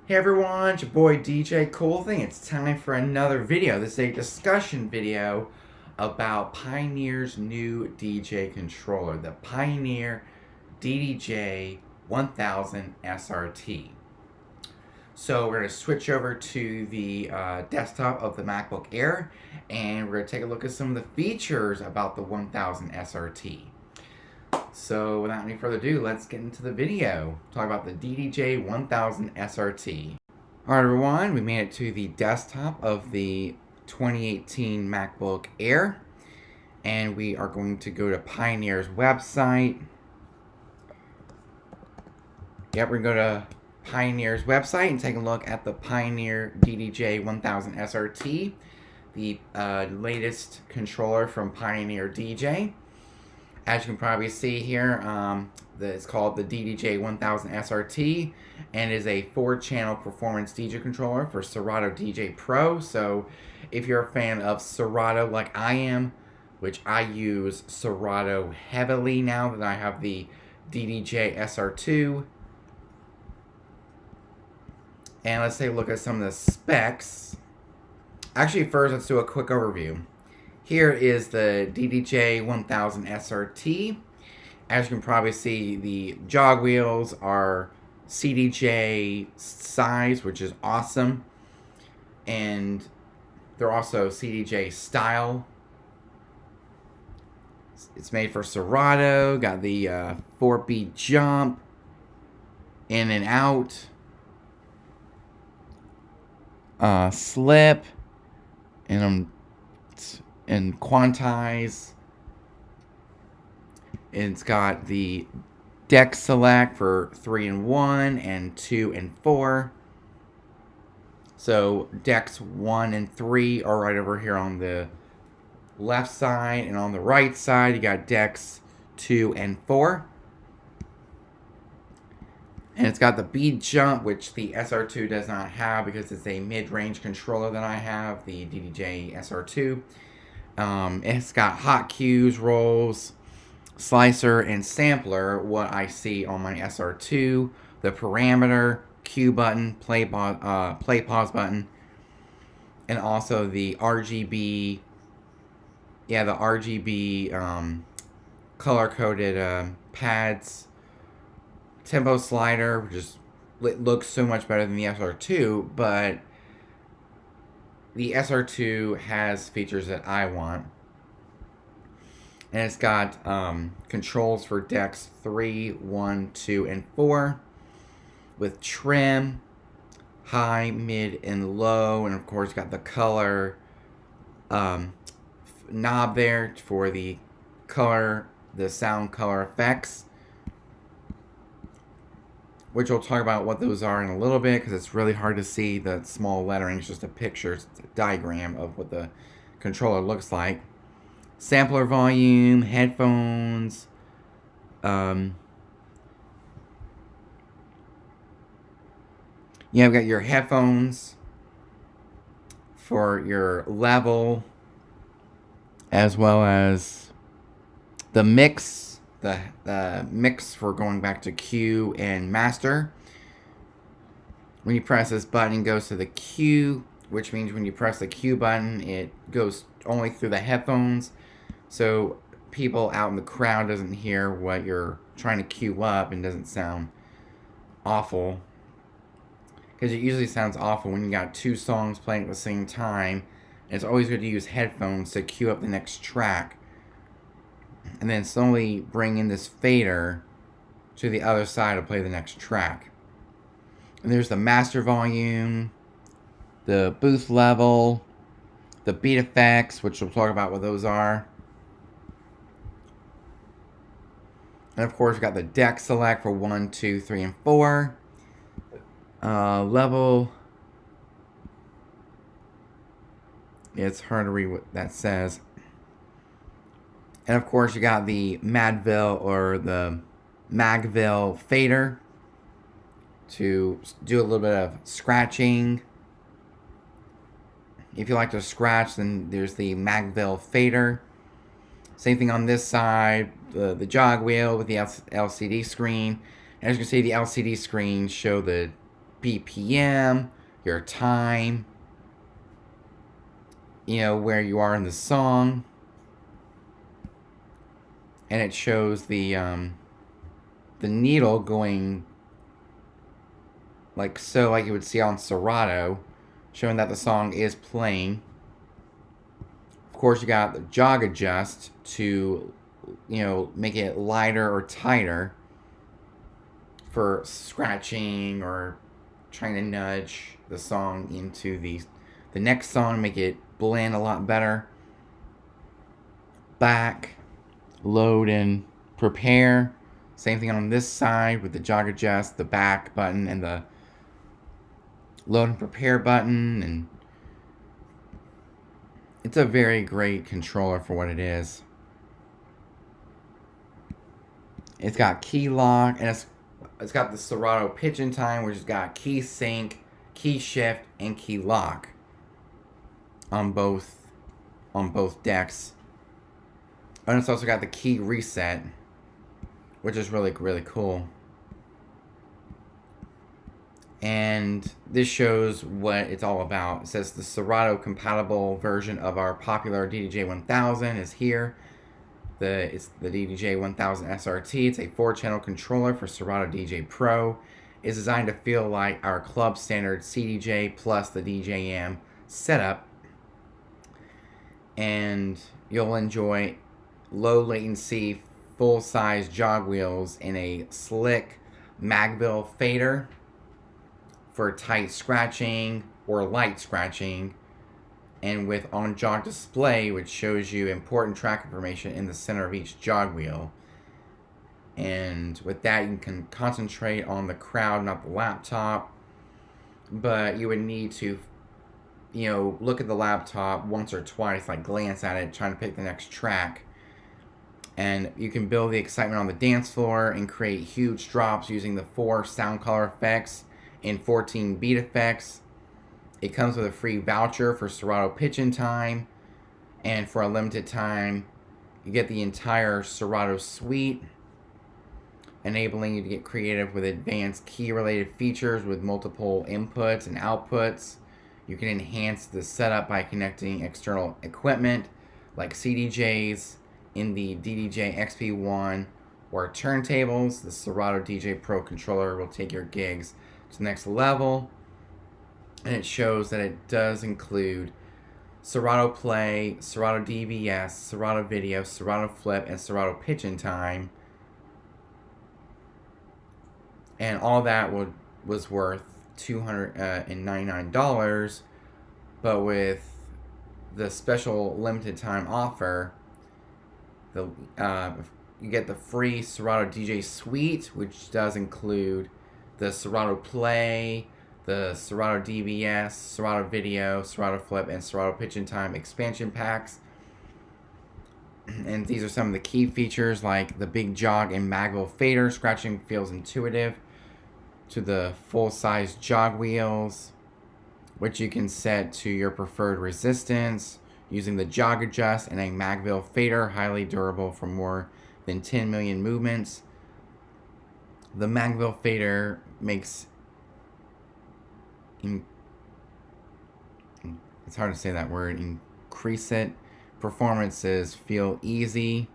Hey everyone, it's your boy DJ Cool Thing. It's time for another video. This is a discussion video about Pioneer's new DJ controller, the Pioneer DDJ 1000SRT. So we're going to switch over to the desktop of the MacBook Air, and we're going to take a look at some of the features about the 1000SRT. So without any further ado, let's get into the video. Talk about the DDJ 1000SRT. Alright everyone, we made it to the desktop of the 2018 MacBook Air. And we are going to go to Pioneer's website. Yep, we're going to go to Pioneer's website and take a look at the Pioneer DDJ 1000SRT. The latest controller from Pioneer DJ. As you can probably see here, it's called the DDJ 1000SRT and is a 4-channel performance DJ controller for Serato DJ Pro. So if you're a fan of Serato like I am, which I use Serato heavily now that I have the DDJ SR2. And let's take a look at some of the specs. Actually, first let's do a quick overview. Here is the DDJ 1000SRT. As you can probably see, the jog wheels are CDJ size, which is awesome. And they're also CDJ style. It's made for Serato. Got the 4-beat jump, in and out, slip, and quantize. It's got the deck select for 3 and 1 and 2 and 4. So decks 1 and 3 are right over here on the left side, and on the right side you got decks 2 and 4. And it's got the beat jump, which the SR2 does not have because it's a mid-range controller that I have, the DDJ SR2. It's got hot cues, rolls, slicer, and sampler, what I see on my SR2. The parameter, cue button, play pause button, and also the RGB, color-coded pads. Tempo slider, which is, it looks so much better than the SR2, but the SR2 has features that I want. And it's got controls for decks 3, 1, 2, and 4 with trim, high, mid, and low. And of course, got the color knob there for the sound color effects, which we'll talk about what those are in a little bit because it's really hard to see the small lettering. It's just a picture, it's a diagram of what the controller looks like. Sampler volume, headphones, you've got your headphones for your level, as well as the mix, the mix for going back to Q and master. When you press this button, it goes to the Q, which means when you press the Q button, it goes only through the headphones. So people out in the crowd doesn't hear what you're trying to cue up and doesn't sound awful. Because it usually sounds awful when you got 2 songs playing at the same time. And it's always good to use headphones to cue up the next track. And then slowly bring in this fader to the other side to play the next track. And there's the master volume, the boost level, the beat effects, which we'll talk about what those are. And of course, we've got the deck select for 1, 2, 3, and 4. Level. It's hard to read what that says. And of course, you got the Madville or the Magville fader to do a little bit of scratching. If you like to scratch, then there's the Magville fader. Same thing on this side, the jog wheel with the LCD screen. As you can see, the LCD screen show the BPM, your time, where you are in the song. And it shows the needle going like so, like you would see on Serato, showing that the song is playing. Of course, you got the jog adjust to, make it lighter or tighter for scratching or trying to nudge the song into the next song, make it blend a lot better. Back, load and prepare. Same thing on this side with the jog adjust, the back button, and the load and prepare button. And it's a very great controller for what it is. It's got key lock, and it's got the Serato pitch and time, which has got key sync, key shift, and key lock on both decks. And it's also got the key reset, which is really, really cool. And this shows what it's all about. It says the Serato compatible version of our popular DDJ 1000 is here. It's the DDJ 1000SRT. It's a 4-channel controller for Serato DJ Pro. It's designed to feel like our club standard CDJ plus the DJM setup. And you'll enjoy low latency, full-size jog wheels in a slick Magville fader for tight scratching or light scratching, and with on-jog display, which shows you important track information in the center of each jog wheel. And with that, you can concentrate on the crowd, not the laptop. But you would need to, look at the laptop once or twice, like glance at it, trying to pick the next track. And you can build the excitement on the dance floor and create huge drops using the 4 sound color effects and 14 beat effects. It comes with a free voucher for Serato pitch and time. And for a limited time, you get the entire Serato suite, enabling you to get creative with advanced key-related features with multiple inputs and outputs. You can enhance the setup by connecting external equipment like CDJs in the DDJ XP1 or turntables. The Serato DJ Pro controller will take your gigs to the next level. And it shows that it does include Serato Play, Serato DVS, Serato Video, Serato Flip, and Serato Pitch and Time. And all that was worth $299. But with the special limited time offer, you get the free Serato DJ Suite, which does include the Serato Play, the Serato DVS, Serato Video, Serato Flip, and Serato Pitch and Time expansion packs. And these are some of the key features, like the big jog and Magville fader. Scratching feels intuitive. To the full-size jog wheels, which you can set to your preferred resistance using the jog adjust and a Magville fader, highly durable for more than 10 million movements. The Magville fader makes it's hard to say that word, increase it. Performances feel easy.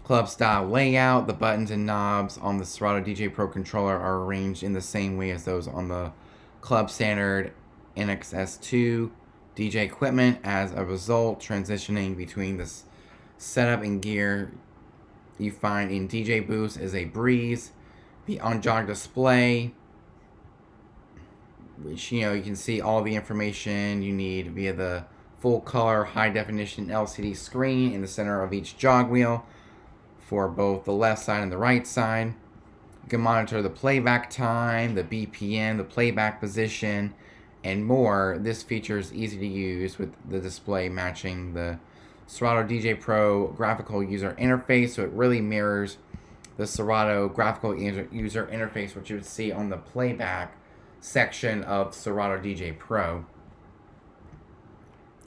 Club style layout. The buttons and knobs on the Serato DJ Pro controller are arranged in the same way as those on the club standard NXS2 DJ equipment. As a result, transitioning between this setup and gear you find in DJ booths is a breeze. The on-jog display, which you can see all the information you need via the full color high definition LCD screen in the center of each jog wheel for both the left side and the right side. You can monitor the playback time, the BPM, the playback position, and more. This feature is easy to use with the display matching the Serato DJ Pro graphical user interface, so it really mirrors the Serato graphical user interface, which you would see on the playback section of Serato DJ Pro,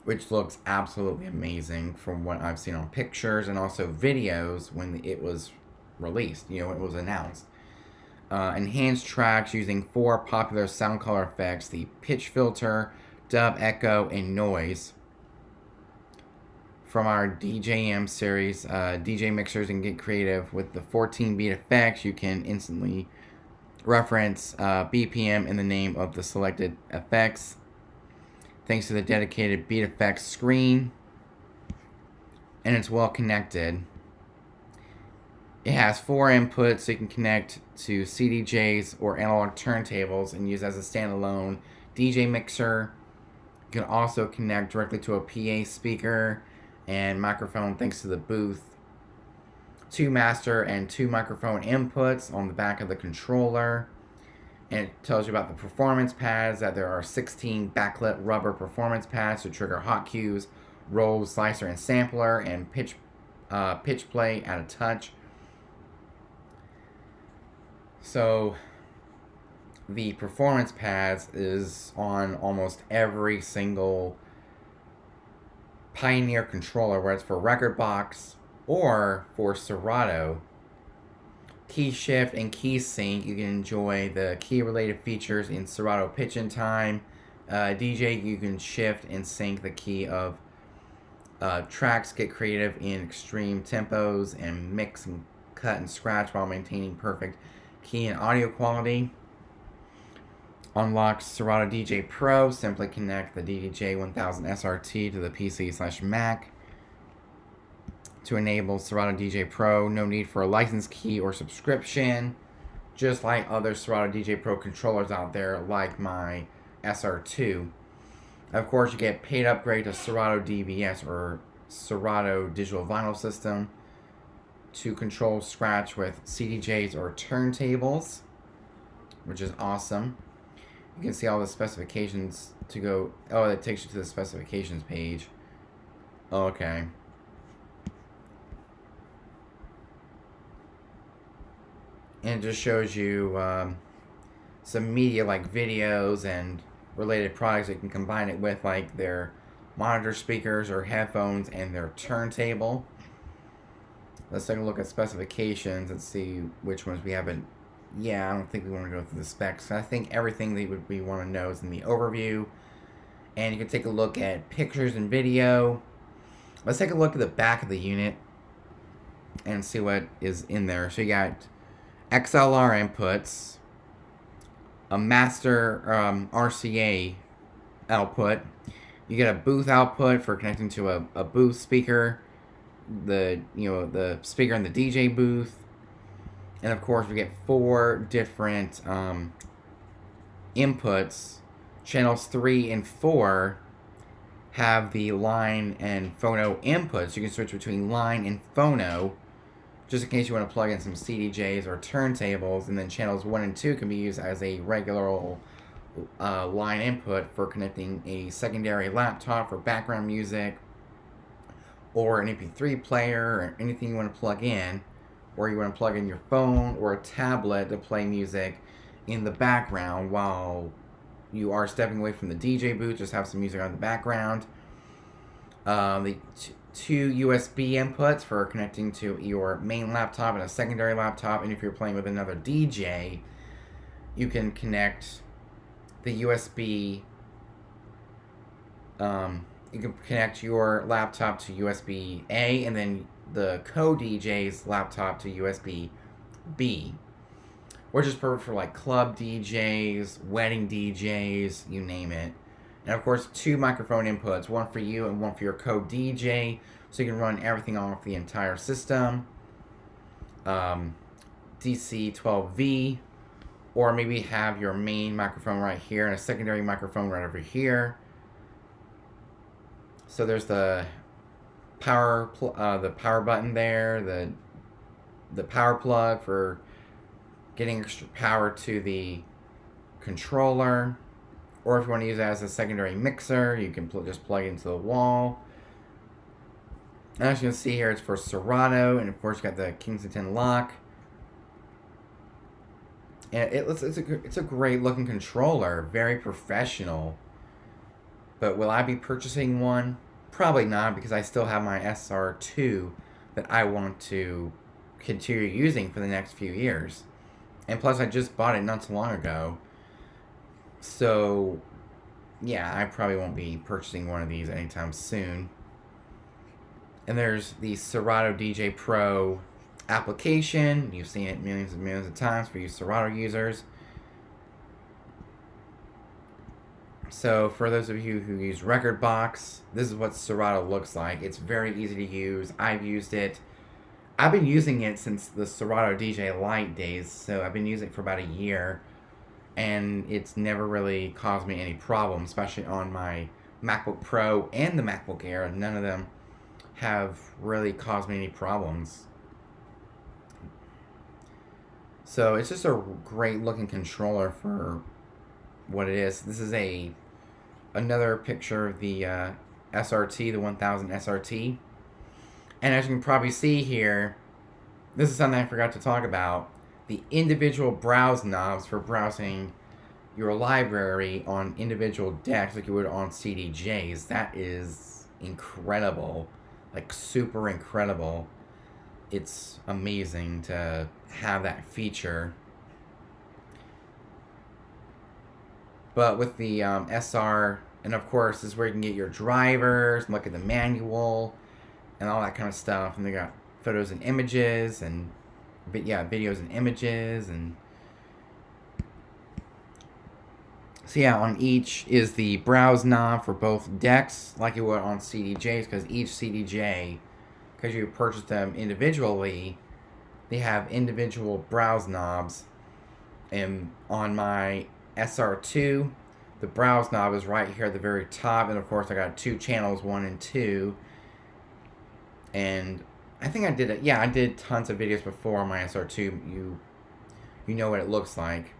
which looks absolutely amazing from what I've seen on pictures and also videos when it was released, when it was announced. enhanced tracks using 4 popular sound color effects: the pitch filter, dub, echo, and noise. From our DJM series, DJ mixers, and get creative with the 14-beat effects. You can instantly reference BPM in the name of the selected effects, thanks to the dedicated beat effects screen, and it's well connected. It has 4 inputs, so you can connect to CDJs or analog turntables and use as a standalone DJ mixer. You can also connect directly to a PA speaker and microphone thanks to the booth. 2 master and 2 microphone inputs on the back of the controller. And it tells you about the performance pads, that there are 16 backlit rubber performance pads to trigger hot cues, roll, slicer, and sampler, and pitch play at a touch. So the performance pads is on almost every single Pioneer controller, whether it's for record box or for Serato. Key shift and key sync, you can enjoy the key related features in Serato pitch and time. DJ, you can shift and sync the key of tracks, get creative in extreme tempos, and mix and cut and scratch while maintaining perfect key and audio quality. Unlock Serato DJ Pro. Simply connect the DDJ 1000SRT to the PC/Mac to enable Serato DJ Pro. No need for a license key or subscription, just like other Serato DJ Pro controllers out there, like my SR2. Of course, you get paid upgrade to Serato DVS or Serato Digital Vinyl System to control scratch with CDJs or turntables, which is awesome. You can see all the specifications to go. Oh, that takes you to the specifications page. Okay. And it just shows you some media like videos and related products that you can combine it with, like their monitor speakers or headphones and their turntable. Let's take a look at specifications and see which ones we haven't. Yeah, I don't think we want to go through the specs. I think everything that we want to know is in the overview. And you can take a look at pictures and video. Let's take a look at the back of the unit and see what is in there. So you got XLR inputs, a master RCA output. You get a booth output for connecting to a booth speaker, the speaker in the DJ booth. And of course, we get 4 different inputs. Channels 3 and 4 have the line and phono inputs. You can switch between line and phono, just in case you want to plug in some CDJs or turntables. And then channels 1 and 2 can be used as a regular line input for connecting a secondary laptop for background music, or an MP3 player, or anything you want to plug in. Or you want to plug in your phone or a tablet to play music in the background while you are stepping away from the DJ booth. Just have some music on the background. The 2 USB inputs for connecting to your main laptop and a secondary laptop. And if you're playing with another DJ, you can connect the USB. You can connect your laptop to USB A, and then the co-DJ's laptop to USB B, which is perfect for like club DJs, wedding DJs, you name it. And of course, 2 microphone inputs, one for you and one for your co-DJ, so you can run everything off the entire system. DC 12V, or maybe have your main microphone right here and a secondary microphone right over here. So there's the power button there, the power plug for getting extra power to the controller, or if you want to use it as a secondary mixer, you can just plug it into the wall. And as you can see here, it's for Serato, and of course you got the Kingston lock. And it's a great looking controller, very professional. But will I be purchasing one? Probably not, because I still have my SR2 that I want to continue using for the next few years. And plus, I just bought it not too long ago. So, yeah, I probably won't be purchasing one of these anytime soon. And there's the Serato DJ Pro application. You've seen it millions and millions of times for you Serato users. So for those of you who use Rekordbox, this is what Serato looks like. It's very easy to use. I've used it. I've been using it since the Serato DJ Lite days, so I've been using it for about a year, and it's never really caused me any problems, especially on my MacBook Pro and the MacBook Air. None of them have really caused me any problems. So it's just a great looking controller for what it is. This is another picture of the SRT, the 1000 SRT. And as you can probably see here, this is something I forgot to talk about. The individual browse knobs for browsing your library on individual decks like you would on CDJs. That is incredible. Like super incredible. It's amazing to have that feature. But with the SR, and of course, this is where you can get your drivers, look at the manual, and all that kind of stuff. And they got photos and images, and videos and images, and so yeah, on each is the browse knob for both decks, like you would on CDJs, because each CDJ, because you purchase them individually, they have individual browse knobs. And on my SR2, the browse knob is right here at the very top, and of course I got two channels, 1 and 2. And I think I did it. Yeah, I did tons of videos before on my SR2. You know what it looks like.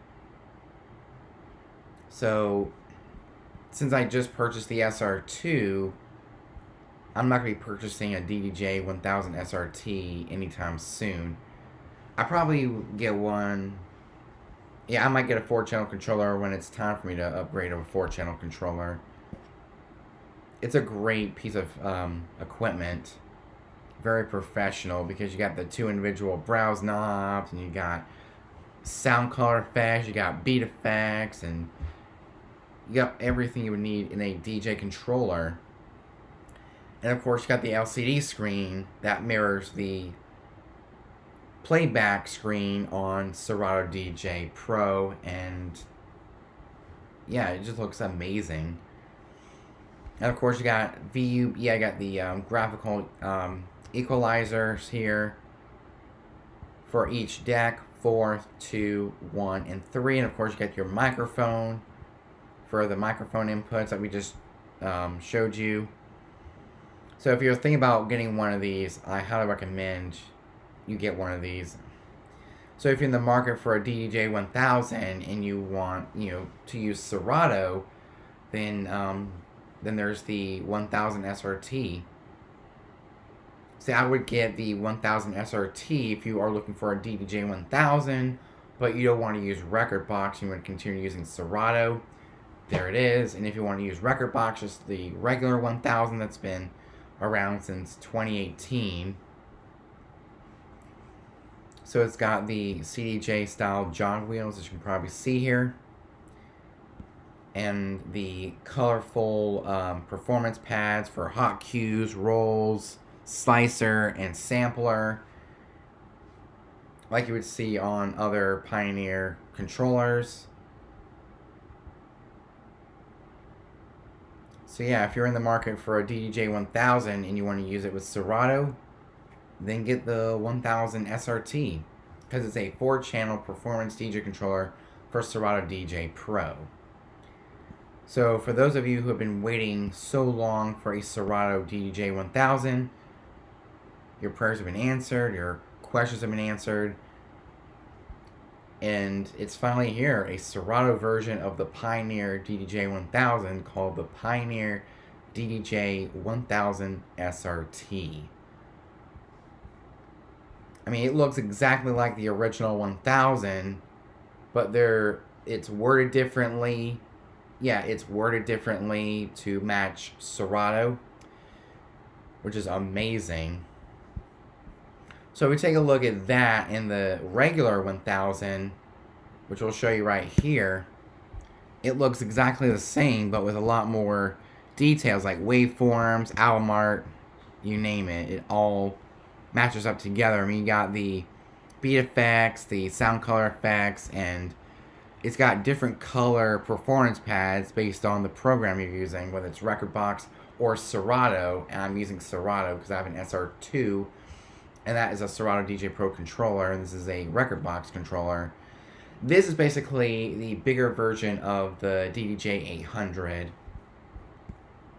So since I just purchased the SR2, I'm not going to be purchasing a DDJ 1000 SRT anytime soon. I probably get one. Yeah, I might get a 4-channel controller when it's time for me to upgrade to a 4-channel controller. It's a great piece of equipment. Very professional, because you got the 2 individual browse knobs, and you got sound color effects, you got beat effects, and you got everything you would need in a DJ controller. And of course, you got the LCD screen that mirrors the playback screen on Serato DJ Pro, and yeah, it just looks amazing. And of course, you got I got the graphical equalizers here for each deck, 4, 2, 1, and 3. And of course, you got your microphone for the microphone inputs that we just showed you. So if you're thinking about getting one of these, I highly recommend you get one of these. So if you're in the market for a DDJ 1000 and you want, to use Serato, then there's the 1000 SRT. See, I would get the 1000 SRT if you are looking for a DDJ 1000, but you don't want to use Rekordbox, you want to continue using Serato. There it is. And if you want to use Rekordbox, just the regular 1000 that's been around since 2018. So it's got the CDJ style jog wheels, as you can probably see here, and the colorful performance pads for hot cues, rolls, slicer, and sampler, like you would see on other Pioneer controllers. So yeah, if you're in the market for a DDJ 1000 and you want to use it with Serato, then get the 1000 SRT, because it's a 4-channel performance DJ controller for Serato DJ Pro. So for those of you who have been waiting so long for a Serato DDJ 1000, your prayers have been answered, your questions have been answered, and it's finally here, a Serato version of the Pioneer DDJ 1000 called the Pioneer DDJ 1000 SRT. I mean, it looks exactly like the original 1000, but it's worded differently. Yeah, it's worded differently to match Serato, which is amazing. So we take a look at that in the regular 1000. which we'll show you right here, it looks exactly the same, but with a lot more details like waveforms, album art, you name it. It all matches up together. I mean, you got the beat effects, the sound color effects, and it's got different color performance pads based on the program you're using, whether it's Rekordbox or Serato. And I'm using Serato because I have an SR2, and that is a Serato DJ Pro controller, and this is a Rekordbox controller. This is basically the bigger version of the DDJ 800,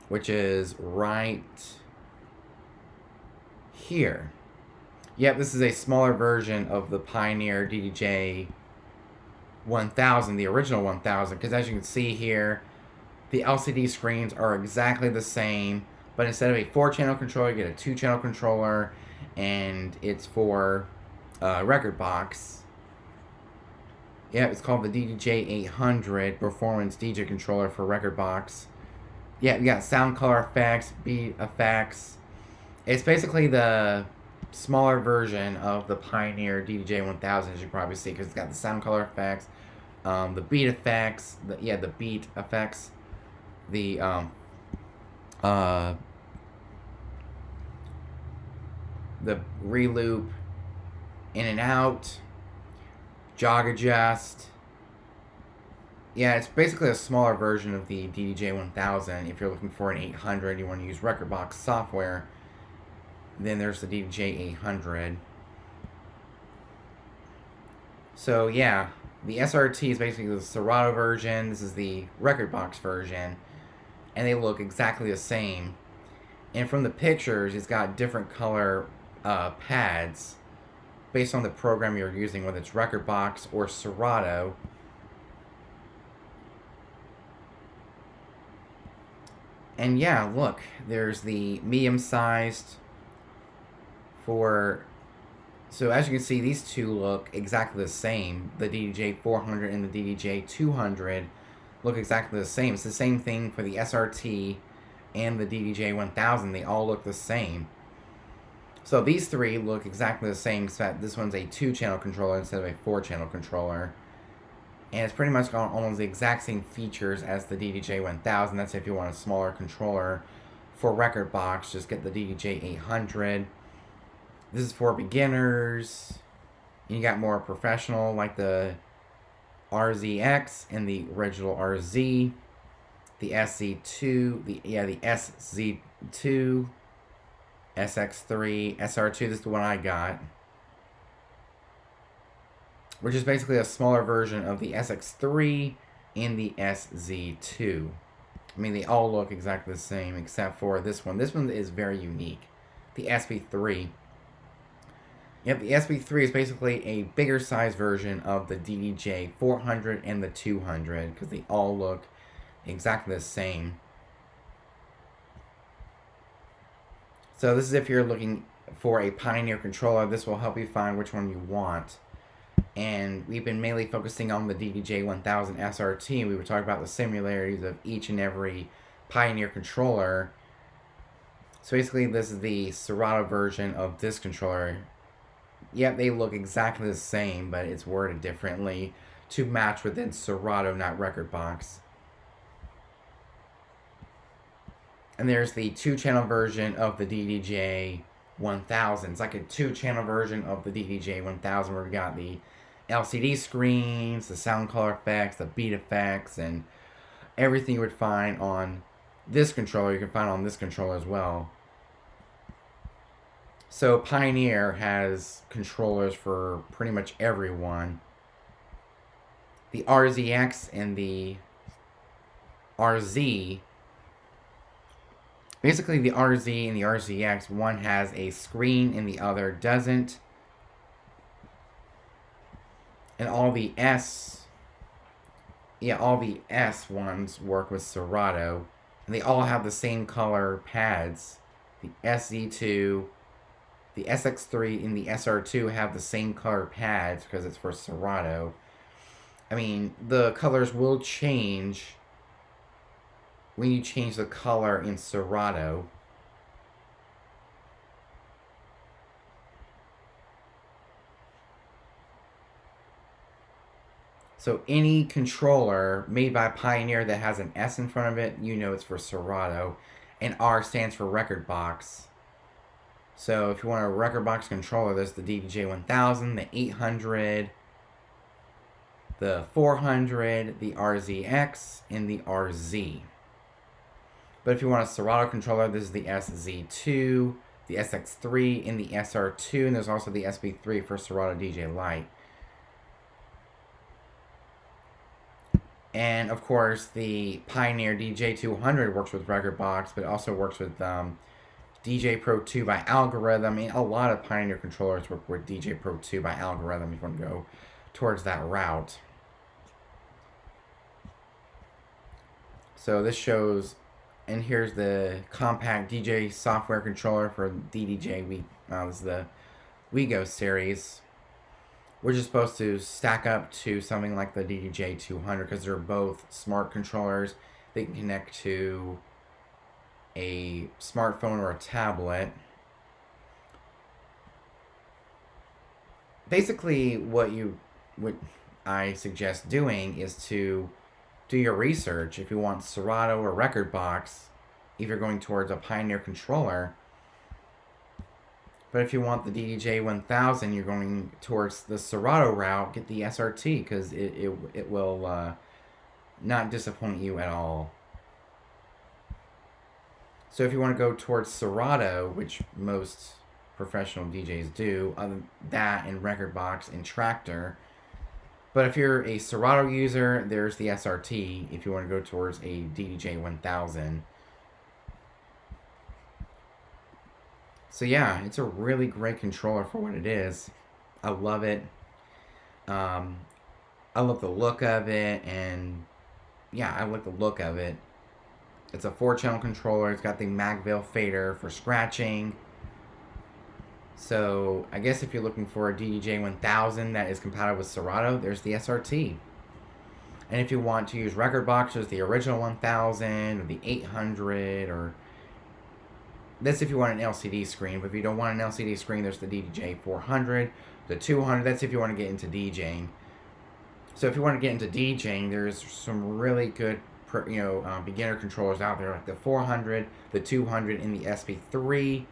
which is right here. Yep, this is a smaller version of the Pioneer DDJ 1000, the original 1000, because as you can see here, the LCD screens are exactly the same, but instead of a 4-channel controller, you get a 2-channel controller, and it's for Rekordbox. Yeah, it's called the DDJ 800 Performance DJ Controller for Rekordbox. Yeah, you got sound color effects, beat effects. It's basically the smaller version of the Pioneer DDJ 1000, as you probably see, because it's got the sound color effects, the beat effects, the beat effects, the reloop, in and out, jog adjust. Yeah, it's basically a smaller version of the DDJ 1000. If you're looking for an 800, you want to use Rekordbox software, then there's the DDJ 800. So yeah, the SRT is basically the Serato version. This is the Rekordbox version, and they look exactly the same. And from the pictures, it's got different color pads based on the program you're using, whether it's Rekordbox or Serato. And yeah, look, there's the medium-sized for... So as you can see, these two look exactly the same. The DDJ 400 and the DDJ 200 look exactly the same. It's the same thing for the SRT and the DDJ 1000. They all look the same. So these three look exactly the same, except this one's a 2-channel controller instead of a 4-channel controller. And it's pretty much got almost the exact same features as the DDJ 1000. That's if you want a smaller controller. For Rekordbox, just get the DDJ 800. This is for beginners. You got more professional, like the RZX and the original RZ. The SZ2, the SZ2, SX3, SR2. This is the one I got, which is basically a smaller version of the SX3 and the SZ2. I mean, they all look exactly the same except for this one. This one is very unique. The SB3. Yep, the SB3 is basically a bigger size version of the DDJ 400 and the 200 because they all look exactly the same. So this is if you're looking for a Pioneer controller. This will help you find which one you want. And we've been mainly focusing on the DDJ 1000 SRT. We were talking about the similarities of each and every Pioneer controller. So basically this is the Serato version of this controller. Yep, they look exactly the same, but it's worded differently to match within Serato, not Rekordbox. And there's the 2-channel version of the DDJ 1000. It's like a 2-channel version of the DDJ 1000 where we got the LCD screens, the sound color effects, the beat effects, and everything you would find on this controller, you can find on this controller as well. So Pioneer has controllers for pretty much everyone. The RZX and the RZ, basically the RZ and the RZX, one has a screen and the other doesn't. And all the S ones work with Serato. And they all have the same color pads. The SZ2, the SX3, and the SR2 have the same color pads because it's for Serato. I mean, the colors will change when you change the color in Serato. So any controller made by Pioneer that has an S in front of it, you know it's for Serato. And R stands for record box. So if you want a record box controller, there's the DDJ 1000, the 800, the 400, the RZX, and the RZ. But if you want a Serato controller, this is the SZ2, the SX3, and the SR2, and there's also the SB3 for Serato DJ Lite. And of course, the Pioneer DJ 200 works with record box, but it also works with DJ Pro 2 by Algorithm. I mean, a lot of Pioneer controllers work with DJ Pro 2 by Algorithm if you want to go towards that route. So this shows, and here's the compact DJ software controller for DDJ. This is the WeGo series. We're just supposed to stack up to something like the DDJ 200 because they're both smart controllers. They can connect to a smartphone or a tablet. Basically, what I suggest doing is to do your research. If you want Serato or record box, if you're going towards a Pioneer controller. But if you want the DDJ 1000, you're going towards the Serato route, get the SRT because it will not disappoint you at all. So if you want to go towards Serato, which most professional DJs do, other than that and record box and Tractor. But if you're a Serato user, there's the SRT if you want to go towards a DDJ 1000. So yeah, it's a really great controller for what it is. I love it. I love the look of it, and yeah, I like the look of it. It's a 4-channel controller. It's got the Magville fader for scratching. So I guess if you're looking for a DDJ 1000 that is compatible with Serato, there's the SRT. And if you want to use record boxes, the original 1000 or the 800 or... That's if you want an LCD screen, but if you don't want an LCD screen, there's the DDJ 400, the 200. That's if you want to get into DJing. So if you want to get into DJing, there's some really good, beginner controllers out there, like the 400, the 200, and the SB3.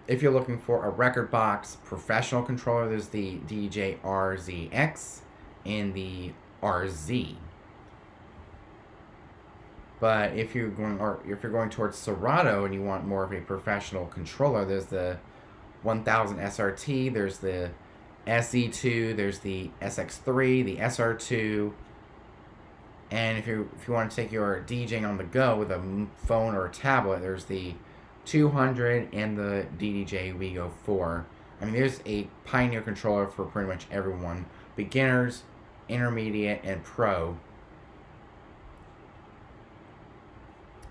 If you're looking for a record box professional controller, there's the DDJ RZX and the RZ. But if you're going towards Serato and you want more of a professional controller, there's the 1000SRT, there's the SE2, there's the SX3, the SR2, and if you want to take your DJing on the go with a phone or a tablet, there's the 200 and the DDJ WeGo 4. I mean, there's a Pioneer controller for pretty much everyone, beginners, intermediate, and pro.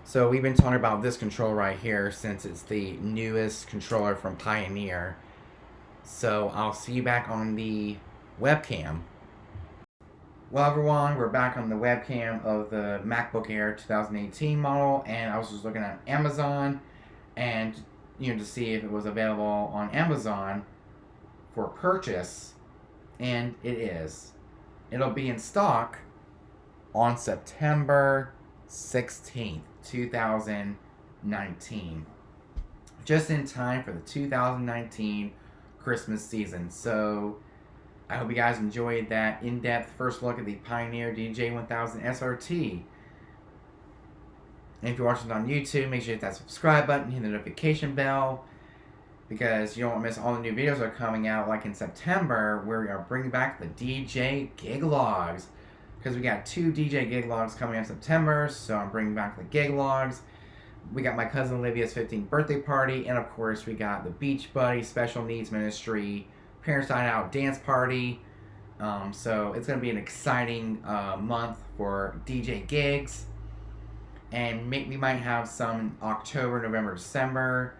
So we've been talking about this controller right here since it's the newest controller from Pioneer. So I'll see you back on the webcam. Well, everyone, we're back on the webcam of the MacBook Air 2018 model, and I was just looking at Amazon and to see if it was available on Amazon for purchase, and it is. It'll be in stock on September 16th, 2019. Just in time for the 2019 Christmas season. So I hope you guys enjoyed that in-depth first look at the Pioneer DDJ 1000 SRT. And if you're watching it on YouTube, make sure you hit that subscribe button, hit the notification bell, because you don't want to miss all the new videos that are coming out. Like in September, we are bringing back the DJ Gig Logs, because we got 2 DJ Gig Logs coming in September, so I'm bringing back the Gig Logs. We got my cousin Olivia's 15th birthday party, and of course we got the Beach Buddy Special Needs Ministry Parents Night Out Dance Party. So it's going to be an exciting month for DJ gigs. And we might have some October, November, December.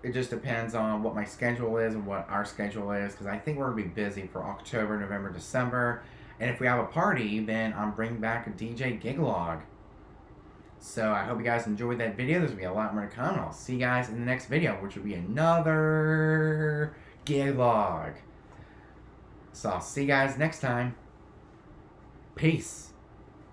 It just depends on what my schedule is and what our schedule is, because I think we're going to be busy for October, November, December. And if we have a party, then I'm bringing back a DJ Gig Log. So I hope you guys enjoyed that video. There's going to be a lot more to come. And I'll see you guys in the next video, which will be another Gig Log. So I'll see you guys next time. Peace.